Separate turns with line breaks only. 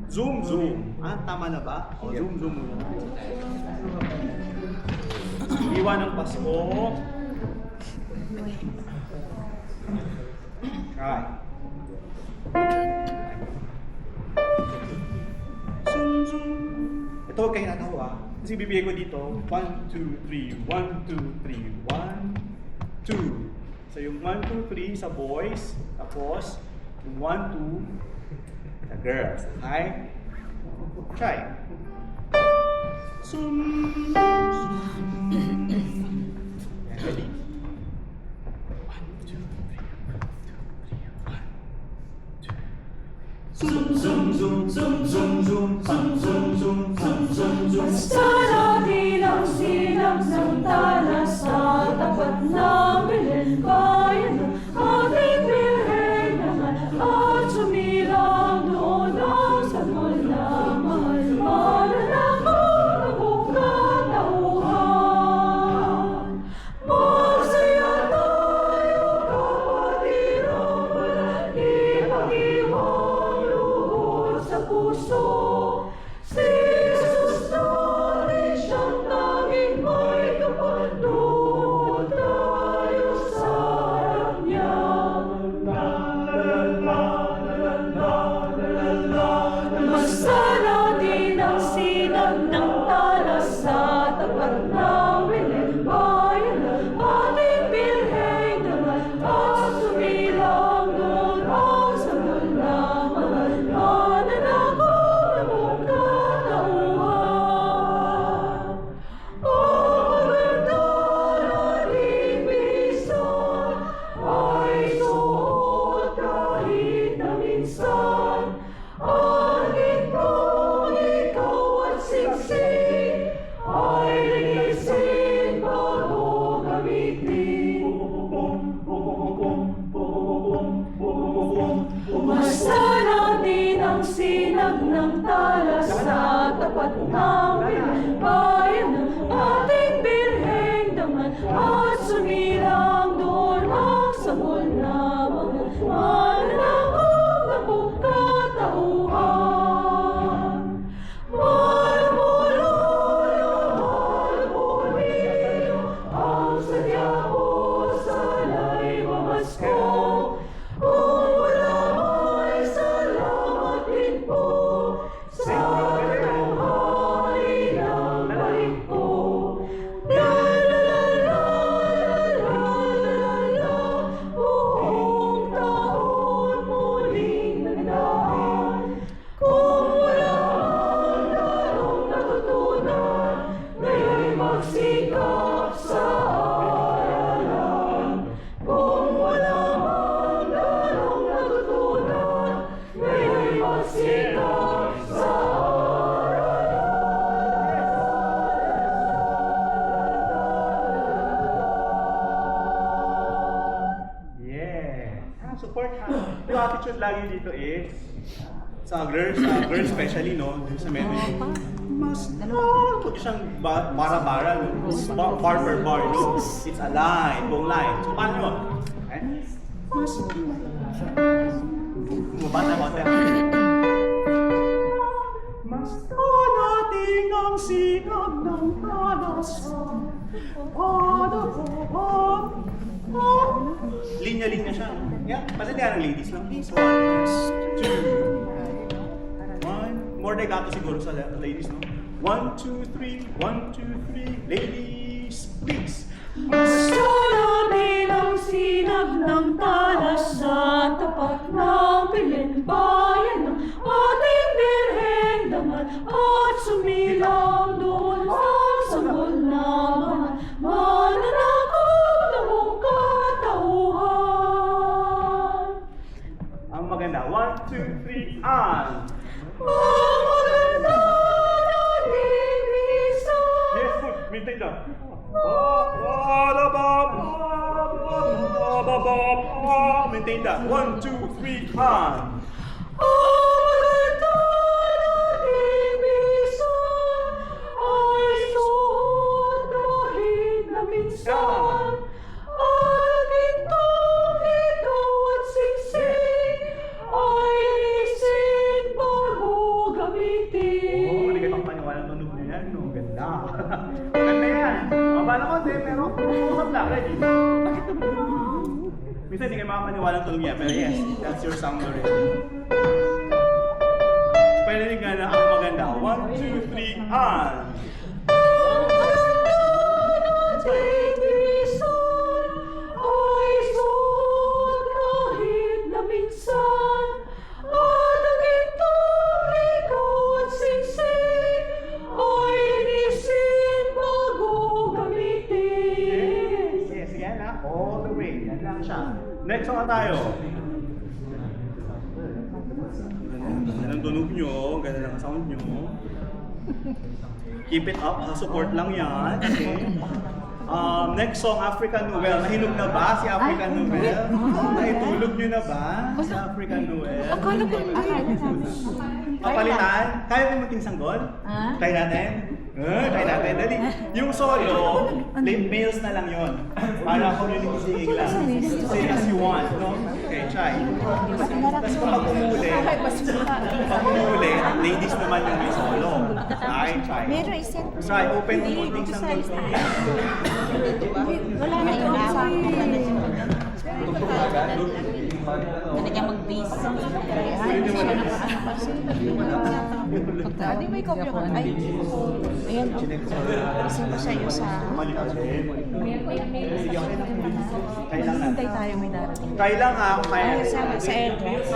Zoom, zoom. Ah, tama na ba? O, zoom, zoom muna. Iwan ng Pasko. Try. Zoom, zoom. Ito huwag kayo natawa. Kasi bibigay ko dito. 1, 2, 3. 1, 2, 3. 1, 2. So yung 1, 2, 3 sa boys. Tapos yung 1, 2 the girls. Okay? Try. Zoom, zoom. Ready? 1, 2, 3. 1, 2, 3. 1, 2. Zoom, zoom, zoom, zoom, zoom, zoom, zoom, zoom, zoom, zoom, zoom, zoom.
Basta natin ang sinag ng tala sa tapat ng Belen, bayan ng ating Birhen naman at sumilang doon ang sanggol na mahal. Mananakot ang buong katauhan. Magsaya tayo kapatid ang walang ipag-iwang lugod sa puso. Si Jesus natin siyang tanging may kapatid, tayo sa harap niya. Basta natin ang sinag ng tala sa tapat ng Belen, bayan ng ating Birhen naman at sumilang doon ang sanggol na mahal. Mananakot ang buong katauhan. Ang maganda nating bisan ay suot kahit na minsan. Ang gintong ikaw at siksik ay linisin bago gamitin. Basta natin ang sinag ng tala sa tapat ng Belen, bayan ng ating Birhen naman at sumilang doon ang sanggol na mahal. Mananakot ng buong katauhan. Malmula na malmulino ang sadya ko sa lay mamasko. Kung wala ay salamat din po sa buhay ng balik ko. La la la la la la la, buong taon muling nagdaan. Kung wala ang larong natutunan, ngayon'y magsikap sa aralan. Kung wala ang larong natutunan, ngayon'y magsikap sa
Yeah. Support ha. Yung attitude lagi dito is sa girls especially, no? Dun sa medyo mas huwag siyang bara-bara, no? Bar per bar, no? It's a line, buong line. So, paano yun? Okay? Mas bumabata konti. Mas natin ang sinag ng talasan. Linya-linya siya. Yeah, pasindihan ng ladies lang. Please, 1, 2, 1. More legato siguro sa ladies, no? 1, 2, 3, 1, 2, 3. Ladies, please.
Basta natin ang sinag ng tala sa tapat ng Belen, bayan ng ating Birhen naman at sumilang doon ang sanggol na mahal. Mananakot ng buong katauhan.
Ang maganda. 1, 2, 3, and.
Ang maganda nating bisan.
Yes, good. Maintain lang. Maintain that. 1, 2, 3, and.
Ang maganda nating bisan ay suot kahit na minsan. Ang gintong ikaw at siksik ay lisin bago
Ganda yan. Maba na konti, pero usap lang. Ready? Minsan hindi kayo makapaniwalang tulog yan, pero yes, that's your sound already. Pwede nga na ang maganda. 1, 2, 3, on! Yes, yan na. All the way. Yan lang siya. Next song na tayo. Ganda ng tunog nyo. Ganda ng sound nyo. Keep it up. Support lang yan. Okay. Next song, African Noel. Nahinog na ba si African Noel? Naitulog nyo na ba si African Noel?
Akala ko,
Papalitan? Kaya mo maging sanggol? Try natin? Try natin. Dali. Yung solo, males na lang yun. Para community singing lang. Sing as you want, no? Okay, try. Tapos kung pag umuli, ladies naman yung may solo. Try.
Meron isend ko
Try, open mo munting sanggol.
Wala na yun. Wala na yun. Talaga mag-base. Ano may kopya ko? Ay, ayan. Isend ko sa'yo sa...
Try lang natin.
Hintay tayo may darating.
Try lang ha, kung kaya.
Ay, sa address.